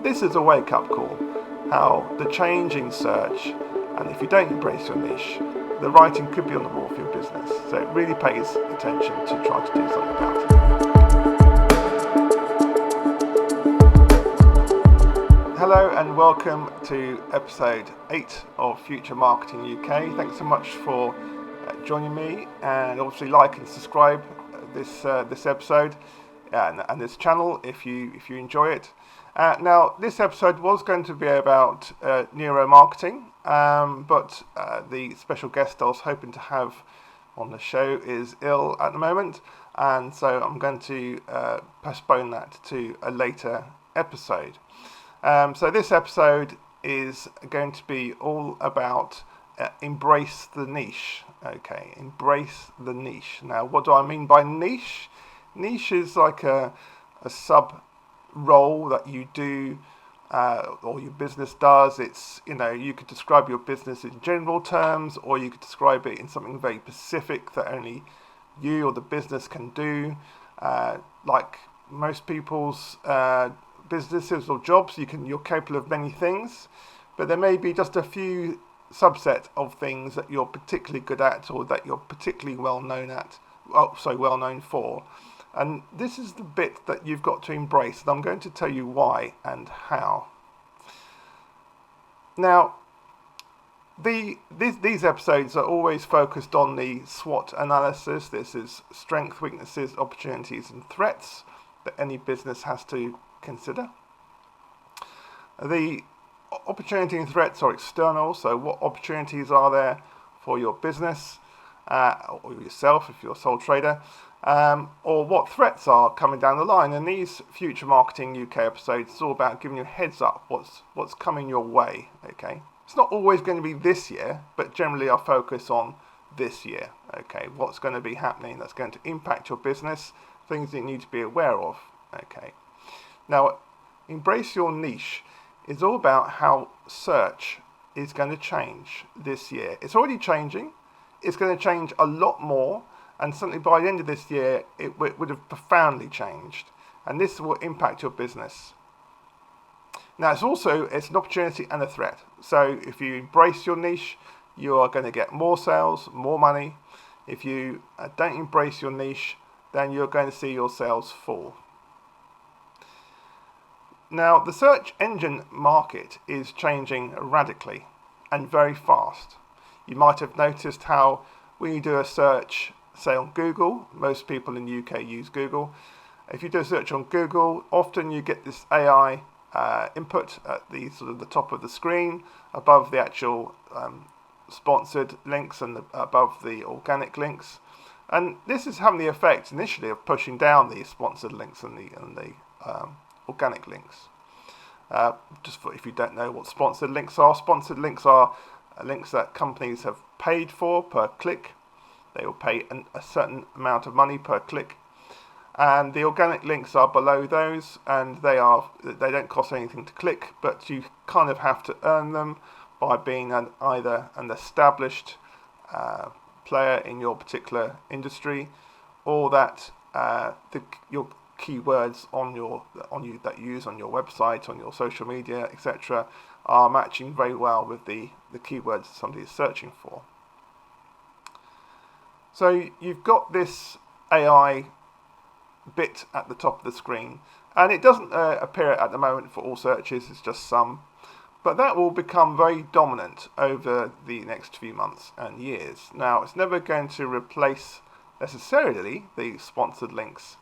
this is a wake-up call, how the changing search, and if you don't embrace your niche, the writing could be on the wall for your business. So it really pays attention to try to do something about it. Hello and welcome to episode 8 of Future Marketing UK. Thanks so much for joining me, and obviously like and subscribe this episode and this channel if you enjoy it. Now this episode was going to be about neuromarketing, but the special guest I was hoping to have on the show is ill at the moment, and so I'm going to postpone that to a later episode. So this episode is going to be all about embrace the niche. Okay, embrace the niche. Now, what do I mean by niche? Niche is like a sub role that you do or your business does. It's, you could describe your business in general terms, or you could describe it in something very specific that only you or the business can do. Like most people's businesses or jobs, you're capable of many things, but there may be just a few subset of things that you're particularly good at, or that you're particularly well known for. And this is the bit that you've got to embrace, and I'm going to tell you why and how. Now, these episodes are always focused on the SWOT analysis. This is strengths, weaknesses, opportunities, and threats that any business has to consider. The opportunity and threats are external, so what opportunities are there for your business or yourself if you're a sole trader, or what threats are coming down the line. And these Future Marketing UK episodes is all about giving you a heads up what's coming your way. Okay, it's not always going to be this year, but generally I'll focus on this year. Okay, what's going to be happening that's going to impact your business, things that you need to be aware of. Okay, now embrace your niche is all about how search is going to change this year. It's already changing. It's going to change a lot more, and certainly by the end of this year it would have profoundly changed, and this will impact your business. Now it's an opportunity and a threat. So if you embrace your niche, you are going to get more sales, more money. If you don't embrace your niche, then you're going to see your sales fall. Now, the search engine market is changing radically and very fast. You might have noticed how when you do a search, say on Google, most people in the UK use Google. If you do a search on Google, often you get this AI input at the top of the screen, above the actual sponsored links and above the organic links. And this is having the effect initially of pushing down the sponsored links and the organic links. If you don't know what sponsored links are links that companies have paid for per click. They will pay a certain amount of money per click, and the organic links are below those, and they don't cost anything to click, but you kind of have to earn them by being either an established player in your particular industry, or that your keywords that you use on your website, on your social media, etc., are matching very well with the keywords that somebody is searching for. So you've got this AI bit at the top of the screen, and it doesn't appear at the moment for all searches, it's just some, but that will become very dominant over the next few months and years. Now, it's never going to replace necessarily the sponsored links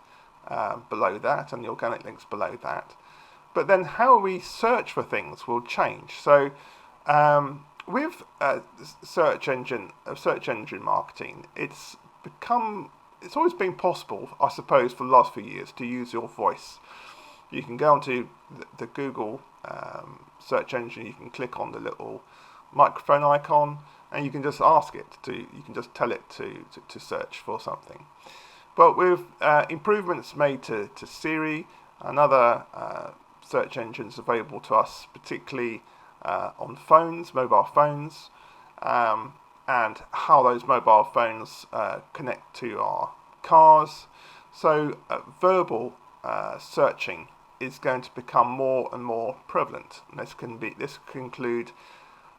below that and the organic links below that, but then how we search for things will change. So with search engine marketing, it's always been possible, I suppose, for the last few years to use your voice. You can go onto the Google search engine, you can click on the little microphone icon, and you can just you can just tell it to search for something. But with improvements made to Siri and other search engines available to us, particularly on mobile phones, and how those mobile phones connect to our cars. So verbal searching is going to become more and more prevalent. And this can include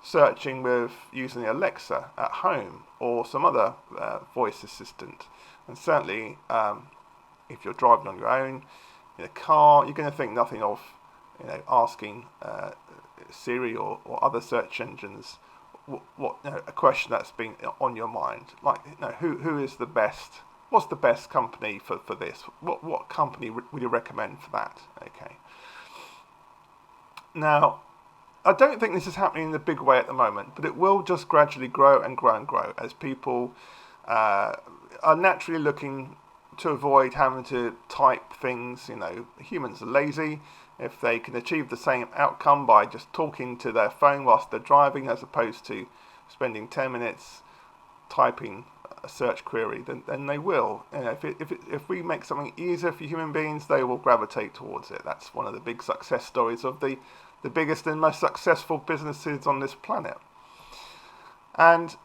searching with using Alexa at home or some other voice assistant. And certainly, if you're driving on your own in a car, you're going to think nothing of asking Siri or other search engines a question that's been on your mind, like who is the best? What's the best company for this? What company would you recommend for that? Okay. Now, I don't think this is happening in a big way at the moment, but it will just gradually grow and grow and grow as people are naturally looking to avoid having to type things. Humans are lazy. If they can achieve the same outcome by just talking to their phone whilst they're driving, as opposed to spending 10 minutes typing a search query, then they will. If we make something easier for human beings, they will gravitate towards it. That's one of the big success stories of the biggest and most successful businesses on this planet. And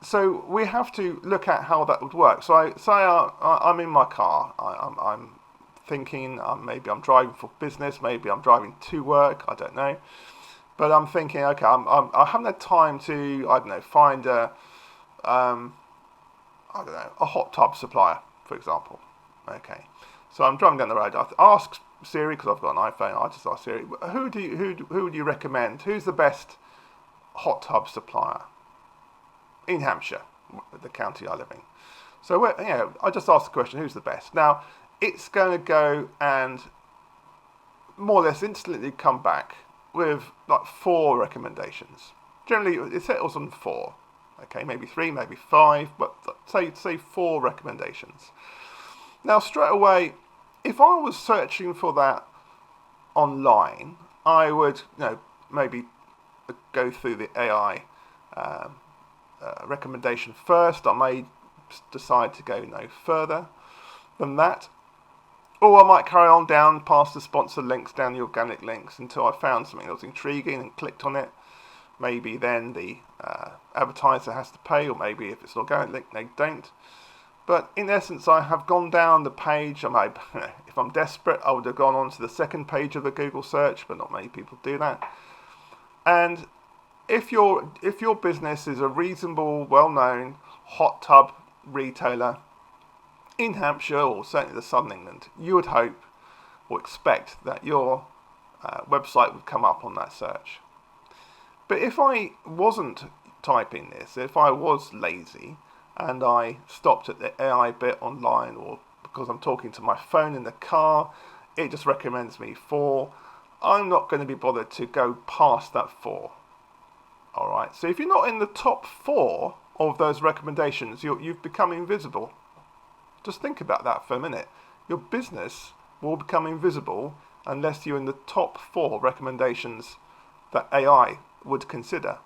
so we have to look at how that would work. So I'm in my car. I'm thinking maybe I'm driving for business, maybe I'm driving to work, I don't know. But I'm thinking, okay, I haven't had time to, find a hot tub supplier, for example. Okay, so I'm driving down the road. I ask Siri, because I've got an iPhone. I just ask Siri, who would you recommend? Who's the best hot tub supplier in Hampshire, the county I live in? So I just ask the question, who's the best? Now, it's going to go and more or less instantly come back with like 4 recommendations. Generally, it settles on 4. Okay, maybe 3, maybe 5, but say 4 recommendations. Now, straight away, if I was searching for that online, I would, maybe go through the AI recommendation first. I may decide to go no further than that. Or I might carry on down past the sponsored links, down the organic links, until I found something that was intriguing and clicked on it. Maybe then the advertiser has to pay, or maybe if it's an organic link, they don't. But in essence, I have gone down the page. If I'm desperate, I would have gone on to the second page of the Google search, but not many people do that. And if your business is a reasonable, well-known hot tub retailer in Hampshire, or certainly the Southern England, you would hope or expect that your website would come up on that search. But if I wasn't typing this, if I was lazy and I stopped at the AI bit online, or because I'm talking to my phone in the car, it just recommends me 4, I'm not going to be bothered to go past that 4. Alright, so if you're not in the top 4 of those recommendations, you've become invisible. Just think about that for a minute. Your business will become invisible unless you're in the top 4 recommendations that AI would consider.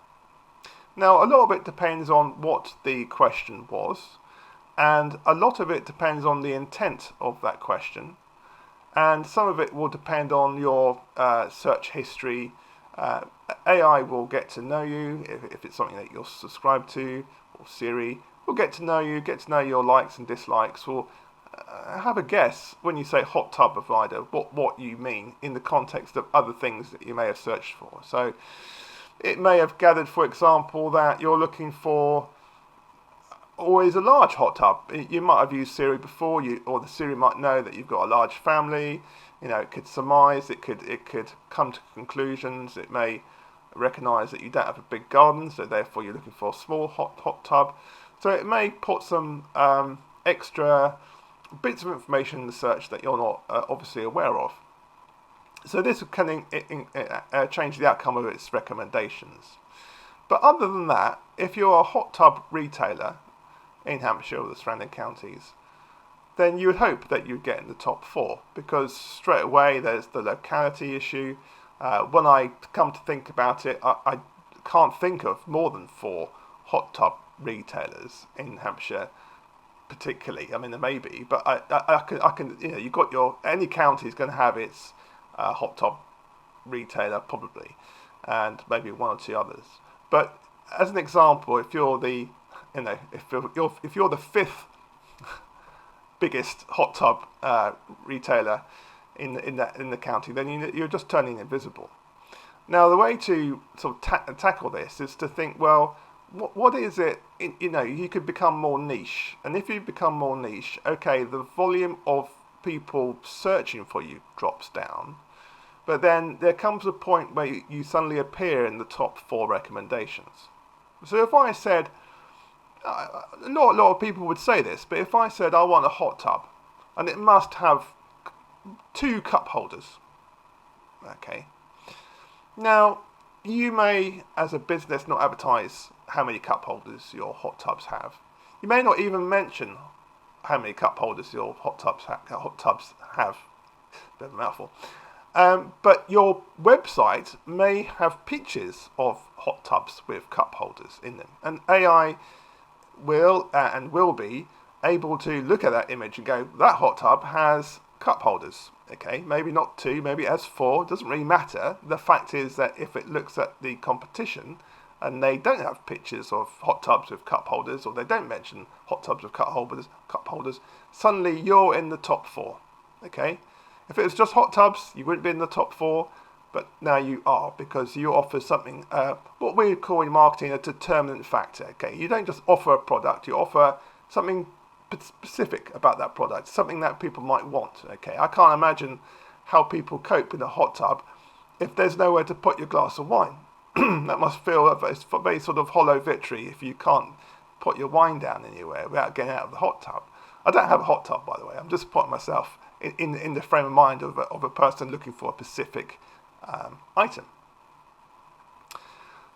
Now, a lot of it depends on what the question was, and a lot of it depends on the intent of that question, and some of it will depend on your search history. AI will get to know you if it's something that you're subscribed to, or Siri will get to know you, get to know your likes and dislikes, will have a guess when you say hot tub provider, what you mean in the context of other things that you may have searched for. So it may have gathered, for example, that you're looking for always a large hot tub. You might have used Siri before, or the Siri might know that you've got a large family. It could surmise, it could come to conclusions. It may recognise that you don't have a big garden, so therefore you're looking for a small hot tub. So it may put some extra bits of information in the search that you're not obviously aware of. So this can change the outcome of its recommendations. But other than that, if you're a hot tub retailer in Hampshire or the surrounding counties, then you would hope that you'd get in the top 4, because straight away there's the locality issue. When I come to think about it, I can't think of more than 4 hot tub retailers in Hampshire particularly. I mean, there may be, but I can you've got any county is going to have its hot tub retailer probably, and maybe 1 or 2 others. But as an example, if you're the if you're the 5th biggest hot tub retailer in the county, then you're just turning invisible. Now, the way to sort of tackle this is to think, well, what is it? You could become more niche, and if you become more niche, okay, the volume of people searching for you drops down, but then there comes a point where you suddenly appear in the top 4 recommendations. So if I said, not a lot of people would say this, but if I said I want a hot tub, and it must have 2 cup holders, okay. Now, you may, as a business, not advertise how many cup holders your hot tubs have. You may not even mention how many cup holders your hot tubs have. Bit of a mouthful. But your website may have pictures of hot tubs with cup holders in them, and AI will be able to look at that image and go, that hot tub has cup holders. Okay, maybe not 2, maybe it has 4. It doesn't really matter. The fact is that if it looks at the competition and they don't have pictures of hot tubs with cup holders, or they don't mention hot tubs with cup holders, suddenly you're in the top 4. Okay, if it was just hot tubs, you wouldn't be in the top 4, but now you are, because you offer something, what we call in marketing a determinant factor. Okay, you don't just offer a product, you offer something specific about that product, something that people might want. Okay, I can't imagine how people cope in a hot tub if there's nowhere to put your glass of wine. That must feel a very sort of hollow victory if you can't put your wine down anywhere without getting out of the hot tub. I don't have a hot tub, by the way. I'm just putting myself in the frame of mind of a person looking for a specific item.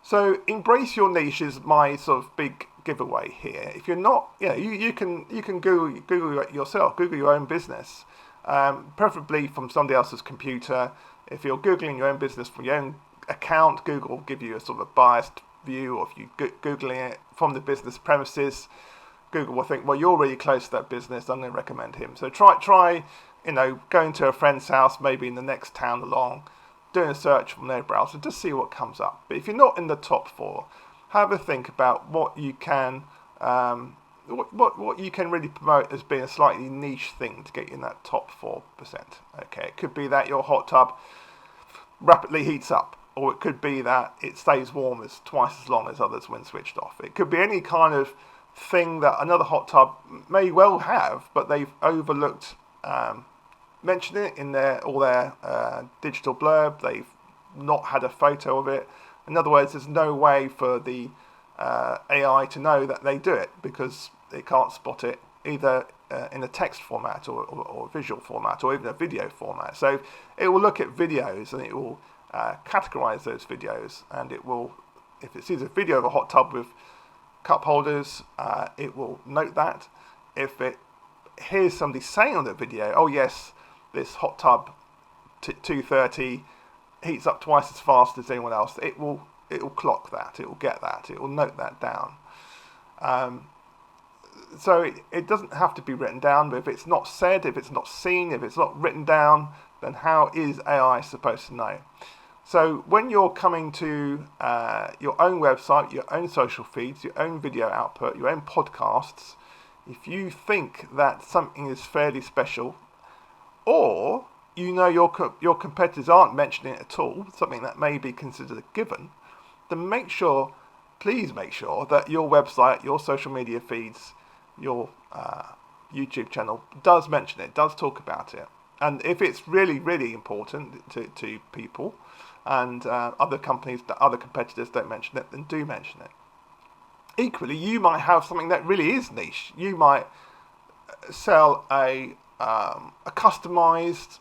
So embrace your niche is my sort of big giveaway here. If you're not, you can Google it yourself, Google your own business, preferably from somebody else's computer. If you're Googling your own business from your own account, Google will give you a sort of biased view, or if you're Googling it from the business premises, Google will think, well, you're really close to that business, I'm going to recommend him. So try going to a friend's house, maybe in the next town along, doing a search from their browser, just see what comes up. But if you're not in the top 4, have a think about what you can what you can really promote as being a slightly niche thing to get you in that top 4%. Okay, it could be that your hot tub rapidly heats up, or it could be that it stays warm as twice as long as others when switched off. It could be any kind of thing that another hot tub may well have, but they've overlooked mentioning it in their digital blurb. They've not had a photo of it. In other words, there's no way for the AI to know that they do it, because it can't spot it either in a text format or visual format, or even a video format. So it will look at videos and it will categorize those videos, and it will, if it sees a video of a hot tub with cup holders, it will note that. If it hears somebody saying on the video, oh yes, this hot tub 230 heats up twice as fast as anyone else, it will clock that, it will get that, it will note that down. So it doesn't have to be written down, but if it's not said, if it's not seen, if it's not written down, then how is AI supposed to know? So when you're coming to your own website, your own social feeds, your own video output, your own podcasts, if you think that something is fairly special, or your competitors aren't mentioning it at all, something that may be considered a given, then please make sure that your website, your social media feeds, your YouTube channel does mention it, does talk about it. And if it's really, really important to people, and other competitors don't mention it, then do mention it. Equally, you might have something that really is niche. You might sell a customized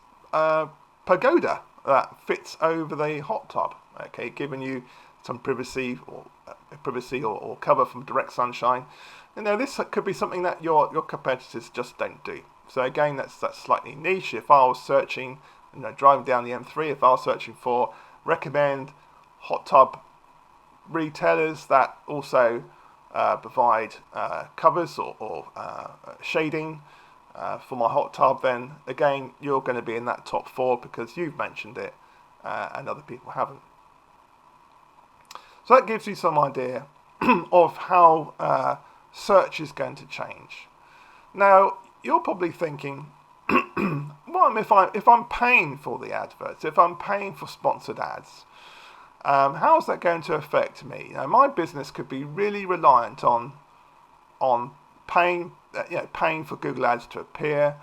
pagoda that fits over the hot tub, okay, giving you some privacy or cover from direct sunshine. This could be something that your competitors just don't do. So again, that's slightly niche. If I was searching, driving down the M3, if I was searching for recommend hot tub retailers that also provide covers or shading for my hot tub, then again, you're going to be in that top 4 because you've mentioned it and other people haven't. So that gives you some idea of how search is going to change. Now, you're probably thinking, what problem if I'm paying for the adverts, if I'm paying for sponsored ads, how is that going to affect me? My business could be really reliant on paying paying for Google Ads to appear,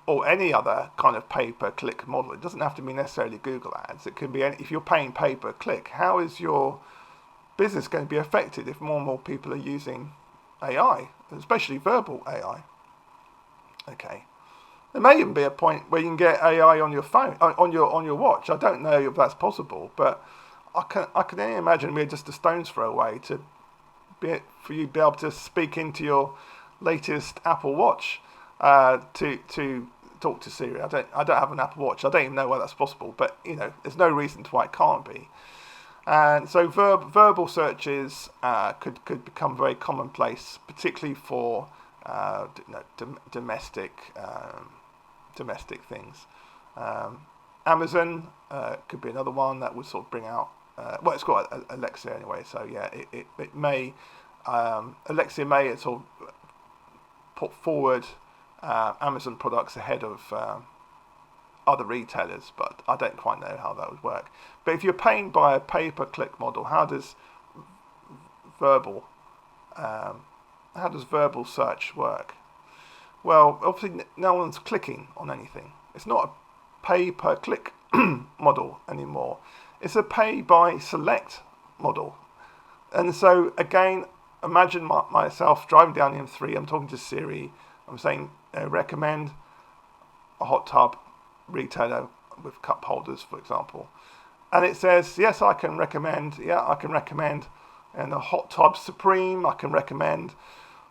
or any other kind of pay-per-click model. It doesn't have to be necessarily Google Ads. It can be if you're paying pay-per-click. How is your business going to be affected if more and more people are using AI, especially verbal AI? Okay. There may even be a point where you can get AI on your phone, on your watch. I don't know if that's possible, but I can only imagine we're just a stone's throw away for you to be able to speak into your latest Apple Watch to talk to Siri. I don't have an Apple Watch. I don't even know whether that's possible, but there's no reason why it can't be. And so verbal searches could become very commonplace, particularly for domestic things. Amazon could be another one that would sort of bring out. It's got Alexa anyway, so yeah, it may. Alexa may sort of put forward Amazon products ahead of other retailers, but I don't quite know how that would work. But if you're paying by a pay-per-click model, how does verbal search work? Well, obviously no one's clicking on anything. It's not a pay-per-click model anymore. It's a pay-by-select model. And so again, imagine myself driving down the M3. I'm talking to Siri. I'm saying recommend a hot tub retailer with cup holders, for example. And it says, yes, I can recommend. Yeah, I can recommend. And a hot tub Supreme. I can recommend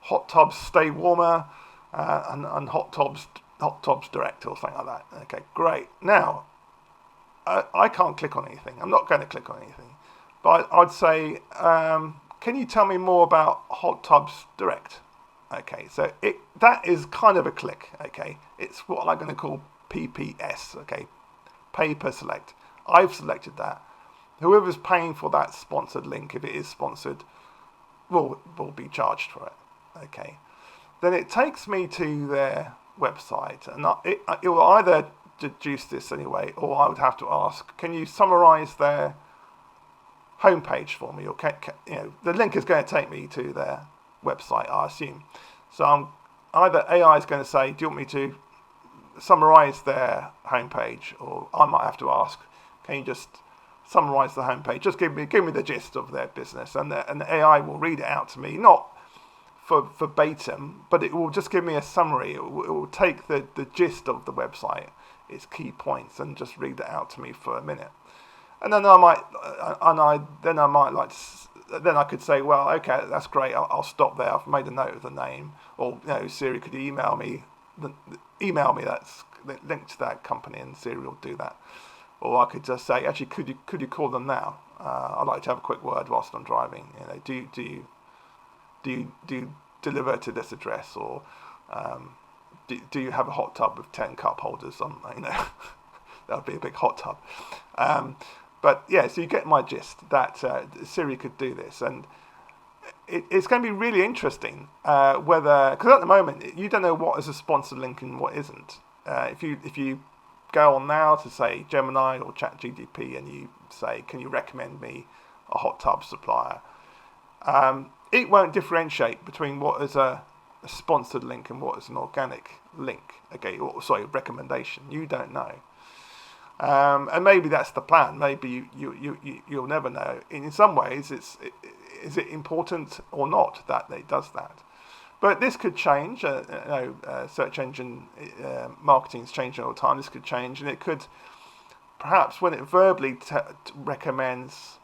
hot tubs Stay Warmer and hot tubs Direct or something like that. Okay, great. Now, I can't click on anything. I'm not going to click on anything. But I'd say, can you tell me more about hot tubs Direct? Okay, so that is kind of a click. Okay, it's what I'm going to call PPS. Okay, pay per select. I've selected that. Whoever's paying for that sponsored link, if it is sponsored, will be charged for it. Okay, then it takes me to their website, and it will either deduce this anyway, or I would have to ask, can you summarize their homepage for me? Or the link is going to take me to their website, I assume. So either AI is going to say, do you want me to summarize their homepage, or I might have to ask, can you just summarize the homepage? Just give me the gist of their business, and the AI will read it out to me, not for verbatim, but it will just give me a summary. It will take the gist of the website, its key points, and just read it out to me for a minute. And then then I could say, well, okay, that's great. I'll stop there. I've made a note of the name, or Siri, could you email me that's linked to that company, and Siri will do that. Or I could just say, actually, could you call them now? I'd like to have a quick word whilst I'm driving. Do you deliver to this address, or do you have a hot tub with 10 cup holders? That would be a big hot tub. But yeah, so you get my gist that Siri could do this, and it's going to be really interesting because at the moment you don't know what is a sponsored link and what isn't. If you go on now to say Gemini or ChatGPT and you say, can you recommend me a hot tub supplier? It won't differentiate between what is a sponsored link and what is an organic link. Okay, recommendation. You don't know. And maybe that's the plan. Maybe you'll never know. In some ways, is it important or not that it does that? But this could change. Search engine marketing is changing all the time. This could change, and it could perhaps when it verbally recommends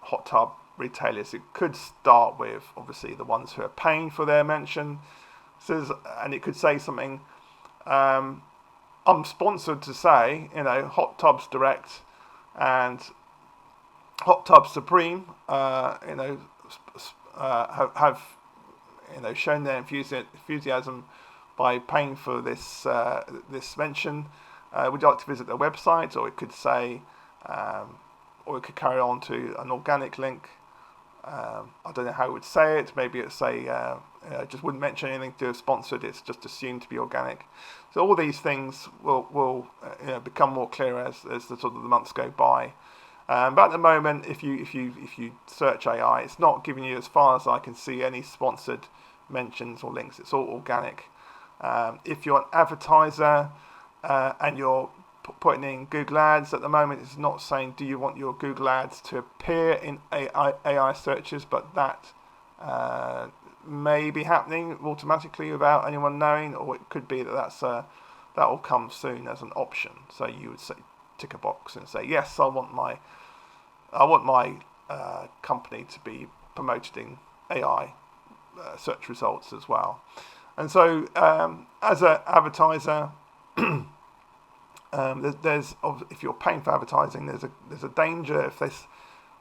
hot tub retailers, it could start with obviously the ones who are paying for their mention. And it could say something. I'm sponsored to say, Hot Tubs Direct and Hot Tubs Supreme, have shown their enthusiasm by paying for this mention. Would you like to visit their website? Or it could say, or it could carry on to an organic link. I don't know how it would say it. Maybe it'd say just wouldn't mention anything to do with sponsored. It's just assumed to be organic. So all these things will become more clear as the sort of the months go by. But at the moment, if you search AI, it's not giving you, as far as I can see, any sponsored mentions or links. It's all organic. If you're an advertiser and you're putting in Google Ads at the moment, it's not saying do you want your Google Ads to appear in AI searches, but that may be happening automatically without anyone knowing, or it could be that will come soon as an option. So you would say, tick a box and say, yes, I want my company to be promoted in AI search results as well. And so as an advertiser, there's if you're paying for advertising, there's a danger if this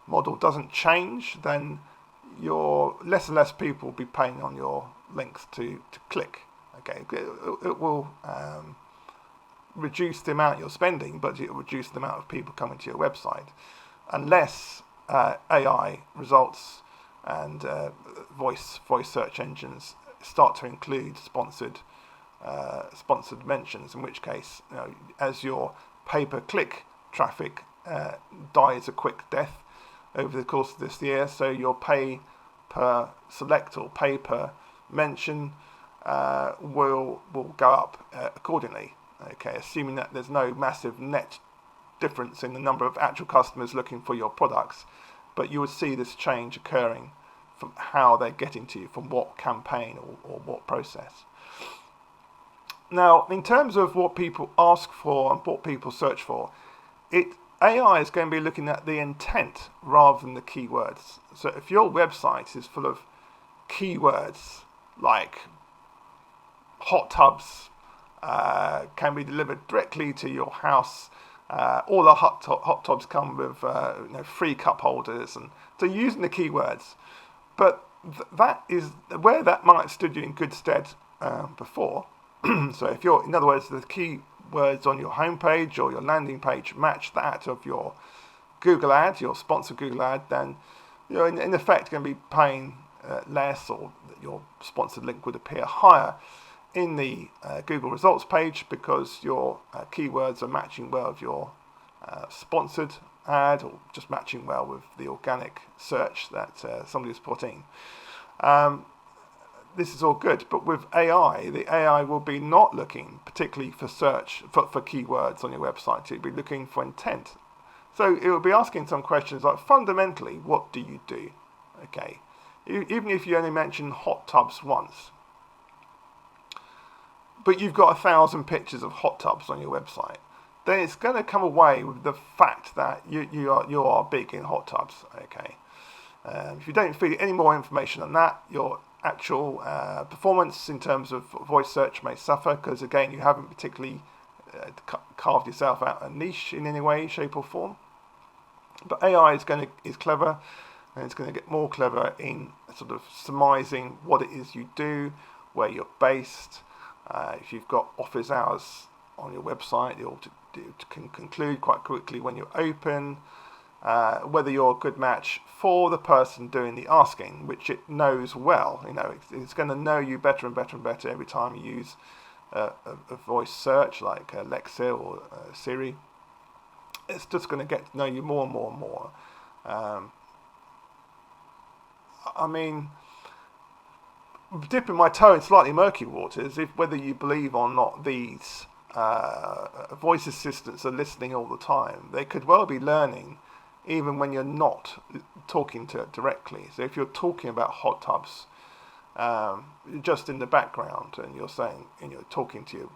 model doesn't change, then less and less people will be paying on your links to click. Okay, it will reduce the amount you're spending, but it will reduce the amount of people coming to your website, unless AI results and voice search engines start to include sponsored mentions, in which case, as your pay-per-click traffic dies a quick death over the course of this year, so your pay per select or pay per mention will go up accordingly. Okay, assuming that there's no massive net difference in the number of actual customers looking for your products, but you would see this change occurring from how they're getting to you, from what campaign or what process. Now, in terms of what people ask for and what people search for, AI is going to be looking at the intent rather than the keywords. So if your website is full of keywords like hot tubs can be delivered directly to your house, all the hot tubs come with free cup holders, and so using the keywords. But that is where that might have stood you in good stead before. So if in other words, the keywords on your homepage or your landing page match that of your Google ad, your sponsored Google ad, then you're in effect going to be paying less, or your sponsored link would appear higher in the Google results page because your keywords are matching well with your sponsored ad, or just matching well with the organic search that somebody's put in. This is all good, but with AI, the AI will be not looking particularly for search for keywords on your website. It will be looking for intent. So it will be asking some questions like, fundamentally, what do you do? Okay, even if you only mention hot tubs once, but you've got 1,000 pictures of hot tubs on your website, then it's going to come away with the fact that you are big in hot tubs. Okay, if you don't feed it any more information than that, your actual performance in terms of voice search may suffer, because again, you haven't particularly carved yourself out a niche in any way, shape or form. But AI is clever, and it's going to get more clever in sort of surmising what it is you do, where you're based. If you've got office hours on your website, it can conclude quite quickly when you're open, whether you're a good match for the person doing the asking, which it knows well. It's going to know you better and better and better every time you use a voice search like Alexa or Siri. It's just going to get to know you more and more and more. I mean, dipping my toe in slightly murky waters, whether you believe or not these voice assistants are listening all the time. They could well be learning even when you're not talking to it directly. So if you're talking about hot tubs just in the background, and you're saying, and you're talking to your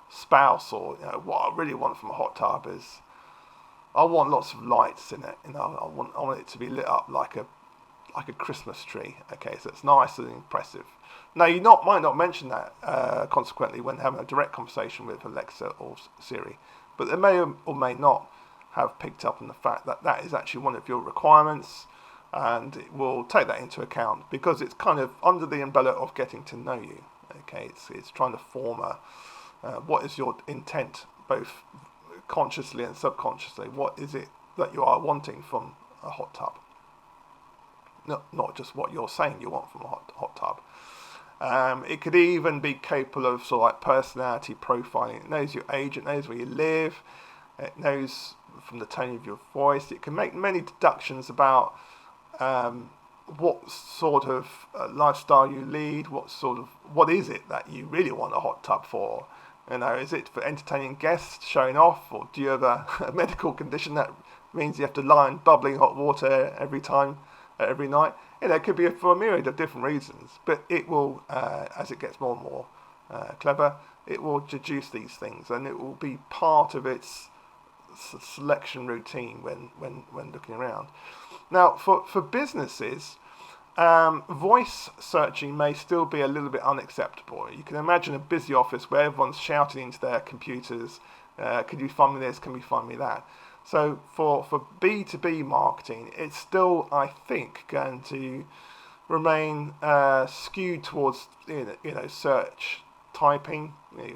spouse, or what I really want from a hot tub is I want lots of lights in it. I want it to be lit up like a Christmas tree. Okay, so it's nice and impressive. Now you might not mention that consequently when having a direct conversation with Alexa or Siri, but they may or may not have picked up on the fact that that is actually one of your requirements, and it will take that into account because it's kind of under the umbrella of getting to know you. Okay, it's trying to form what is your intent, both consciously and subconsciously. What is it that you are wanting from a hot tub? not just what you're saying you want from a hot tub. It could even be capable of sort of like personality profiling. It knows your age, it knows where you live, it knows from the tone of your voice. It can make many deductions about what sort of lifestyle you lead, what is it that you really want a hot tub for? Is it for entertaining guests, showing off, or do you have a medical condition that means you have to lie in bubbling hot water every night? It could be for a myriad of different reasons, but it will, as it gets more and more clever, it will deduce these things, and it will be part of its selection routine when looking around. Now, for businesses, voice searching may still be a little bit unacceptable. You can imagine a busy office where everyone's shouting into their computers, could you find me this, can you find me that? So for B2B marketing, it's still, I think, going to remain skewed towards search typing,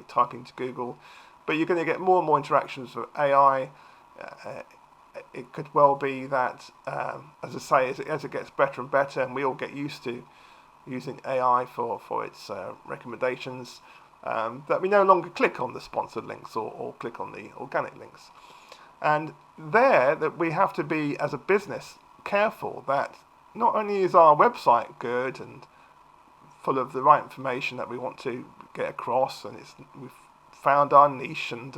typing to Google, but you're going to get more and more interactions with AI. It could well be that, as I say, as it gets better and better, and we all get used to using AI for its recommendations, that we no longer click on the sponsored links or click on the organic links. And that we have to be, as a business, careful that not only is our website good and full of the right information that we want to get across, and we've found our niche, and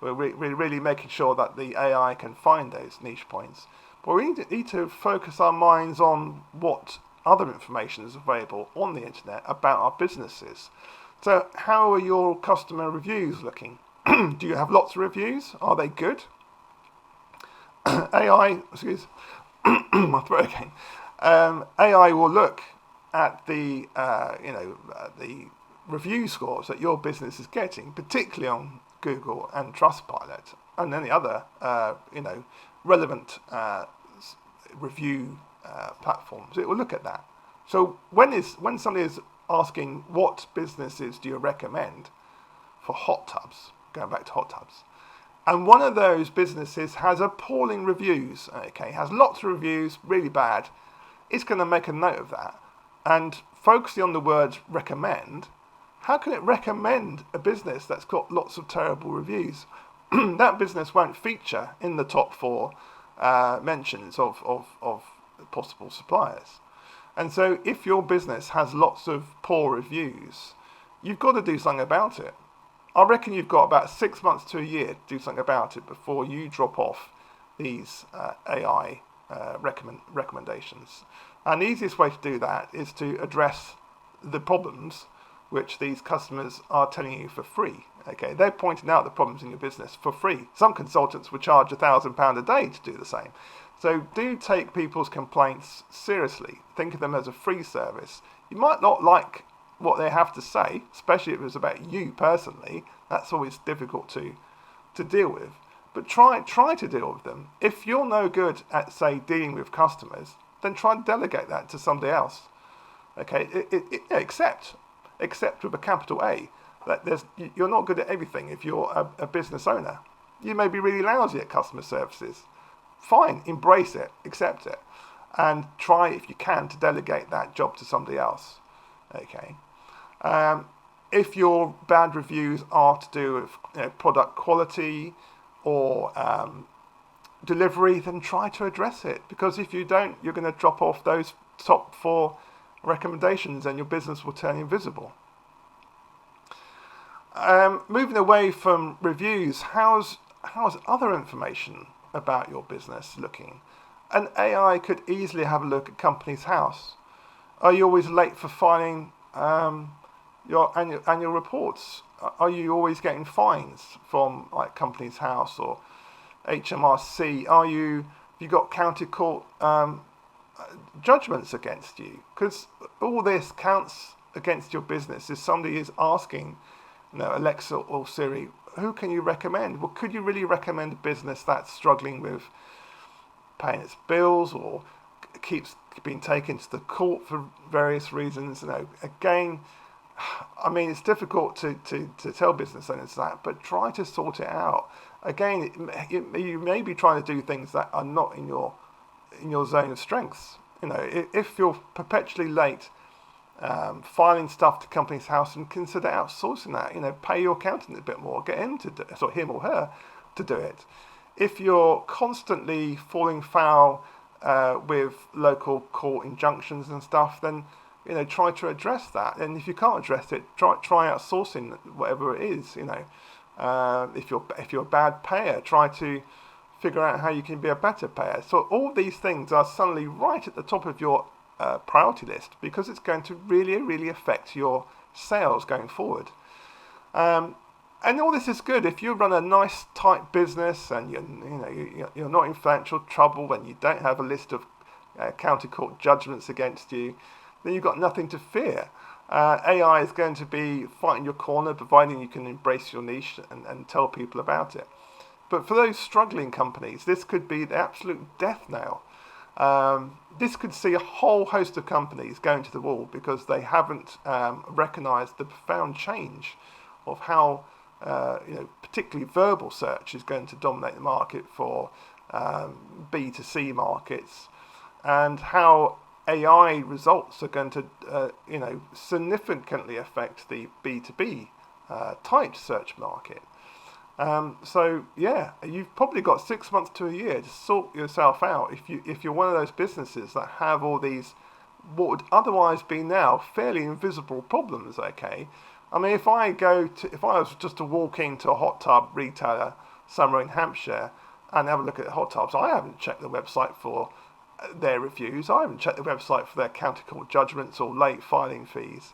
we're really making sure that the AI can find those niche points. But we need to focus our minds on what other information is available on the internet about our businesses. So how are your customer reviews looking? Do you have lots of reviews? Are they good? AI, my throat again. AI will look at the the review scores that your business is getting, particularly on Google and Trustpilot and any other relevant review platforms. It will look at that. So when somebody is asking what businesses do you recommend for hot tubs, going back to hot tubs, and one of those businesses has appalling reviews, has lots of reviews, really bad, it's going to make a note of that. And focusing on the words recommend, how can it recommend a business that's got lots of terrible reviews? That business won't feature in the top 4 mentions of possible suppliers. And so if your business has lots of poor reviews, you've got to do something about it. I reckon you've got about 6 months to a year to do something about it before you drop off these AI recommendations. And the easiest way to do that is to address the problems which these customers are telling you for free. They're pointing out the problems in your business for free. Some consultants would charge £1,000 a day to do the same. So do take people's complaints seriously. Think of them as a free service. You might not like what they have to say, especially if it's about you personally. That's always difficult to deal with. But try to deal with them. If you're no good at, say, dealing with customers, then try and delegate that to somebody else. Accept with a capital A that you're not good at everything. If you're a business owner, you may be really lousy at customer services. Fine, embrace it, accept it, and try, if you can, to delegate that job to somebody else. If your bad reviews are to do with product quality or delivery, then try to address it, because if you don't, you're going to drop off those top 4 recommendations and your business will turn invisible. Moving away from reviews, how's other information about your business looking? An AI could easily have a look at Companies House. Are you always late for filing your annual reports? Are you always getting fines from Companies House or HMRC? Have you got county court judgments against you? Because all this counts against your business. If somebody is asking, Alexa or Siri, who can you recommend? Well, could you really recommend a business that's struggling with paying its bills or keeps being taken to the court for various reasons? Again, it's difficult to tell business owners that, but try to sort it out. Again, you may be trying to do things that are not in your zone of strengths. If you're perpetually late filing stuff to Companies House, and consider outsourcing that. Pay your accountant a bit more, get him to do it, or him or her to do it. If you're constantly falling foul with local court injunctions and stuff, then try to address that. And if you can't address it, try outsourcing whatever it is. If you're a bad payer, try to figure out how you can be a better payer. So all these things are suddenly right at the top of your priority list, because it's going to really, really affect your sales going forward. And all this is good if you run a nice, tight business and you're not in financial trouble and you don't have a list of county court judgments against you. Then you've got nothing to fear. AI is going to be fighting your corner, providing you can embrace your niche and tell people about it. But for those struggling companies, this could be the absolute death knell. This could see a whole host of companies going to the wall because they haven't recognised the profound change of how particularly verbal search is going to dominate the market for B2C markets, and how AI results are going to significantly affect the B2B type search market. You've probably got 6 months to a year to sort yourself out if you're one of those businesses that have all these what would otherwise be now fairly invisible problems. Okay, I mean, if I was just to walk into a hot tub retailer somewhere in Hampshire and have a look at hot tubs, I haven't checked the website for their reviews. I haven't checked the website for their county court judgments or late filing fees.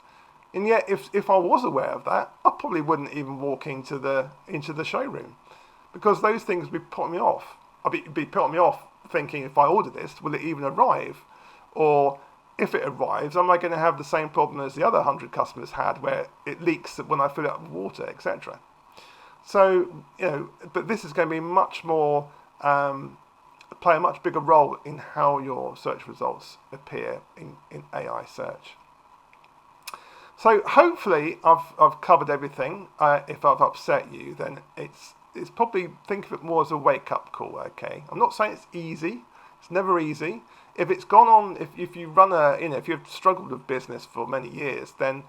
And yet, if I was aware of that, I probably wouldn't even walk into the showroom, because those things would be putting me off. I'd be putting me off thinking, if I order this, will it even arrive? Or if it arrives, am I going to have the same problem as the other 100 customers had, where it leaks when I fill it up with water, etc. So, but this is going to be much more, play a much bigger role in how your search results appear in AI search. So hopefully I've covered everything. If I've upset you, then it's probably, think of it more as a wake-up call. Okay, I'm not saying it's easy. It's never easy. If it's gone on, if you run if you've struggled with business for many years, then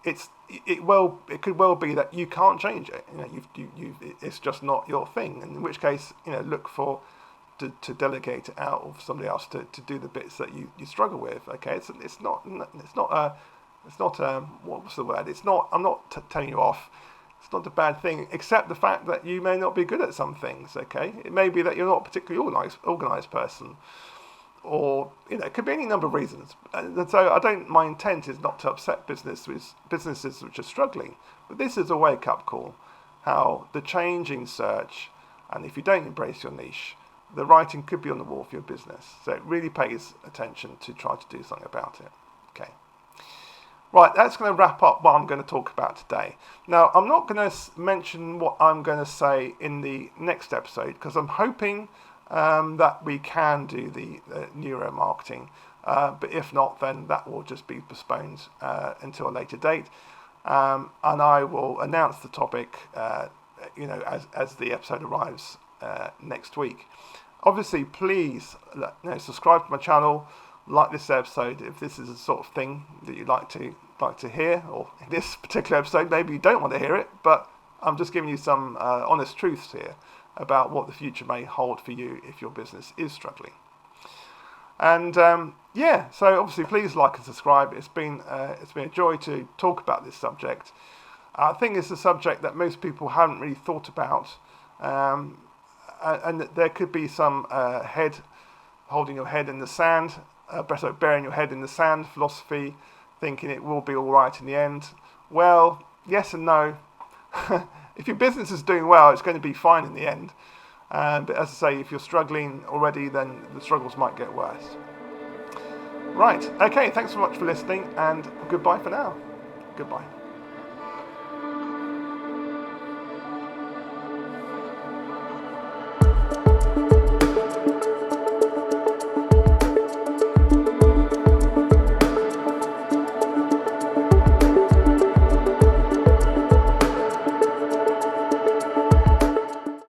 it could well be that you can't change it. It's just not your thing. In which case, look to delegate it out of somebody else to do the bits that you struggle with. Okay, it's not what's the word? It's not. I'm not telling you off. It's not a bad thing, except the fact that you may not be good at some things. Okay, it may be that you're not a particularly organized person, or it could be any number of reasons. And so my intent is not to upset businesses which are struggling, but this is a wake-up call. How the change in search, and if you don't embrace your niche, the writing could be on the wall for your business. So it really pays attention to try to do something about it. Okay. Right, that's going to wrap up what I'm going to talk about today. Now, I'm not going to mention what I'm going to say in the next episode, because I'm hoping that we can do the neuromarketing. But if not, then that will just be postponed until a later date. And I will announce the topic, as the episode arrives next week. Obviously, please subscribe to my channel. Like this episode if this is the sort of thing that you'd like to hear, or in this particular episode maybe you don't want to hear it, but I'm just giving you some honest truths here about what the future may hold for you if your business is struggling. And so obviously please like and subscribe. It's been a joy to talk about this subject. I think it's a subject that most people haven't really thought about, and there could be some holding your head in the sand, burying your head in the sand philosophy, thinking it will be all right in the end. Well, yes and no. If your business is doing well, it's going to be fine in the end. But as I say, if you're struggling already, then the struggles might get worse. Right, okay, thanks so much for listening, and goodbye for now. Goodbye.